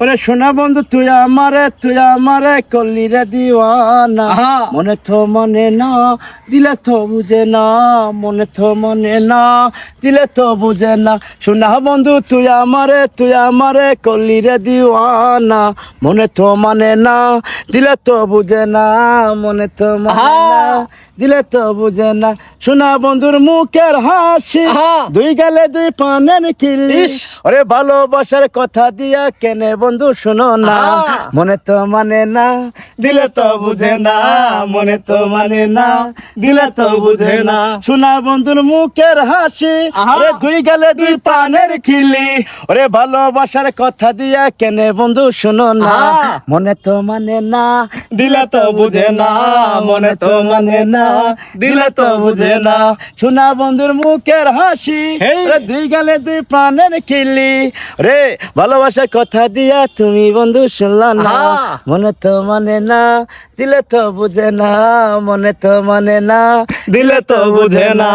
ওরে সোনা বন্ধু তুই আমারে করলি রে দিওয়ানা মনে তো মনে না দিলে তো বুঝে না মনে তো মনে না দিলে তো বুঝে না সোনা বন্ধু তুই আমারে করলি রে দিওয়ানা মনে তো মানে না দিলে তো বুঝে না মনে তো মানে না দিলে তো বুঝে না সোনা বন্ধুর মুখের হাসি দুই গালে দুই পানের কিলি ওরে ভালোবাসার কথা দিয়া কেনে বন্ধু শোনো না মনে তো মানে না দিলে তো বুঝে না মনে তো মানে না দিলে তো বুঝে না সোনা বন্ধুর মুখের হাসি ওরে দুই গালে দুই পানের খিলি ওরে ভালোবাসার কথা দিয়া কেনে বন্ধু শোনো না মনে তো মানে না দিলে তো বুঝে না মনে তো মানে না দিলে তো বুঝে না সোনা বন্ধুর মুখের হাসি দুই গালে দুই প্রাণের খিলি রে ভালোবাসার কথা দিয়া তুমি বন্ধু শুনলা না মনে তো মানে না দিলে তো বুঝে না মনে তো মানে না দিলে তো বুঝে না।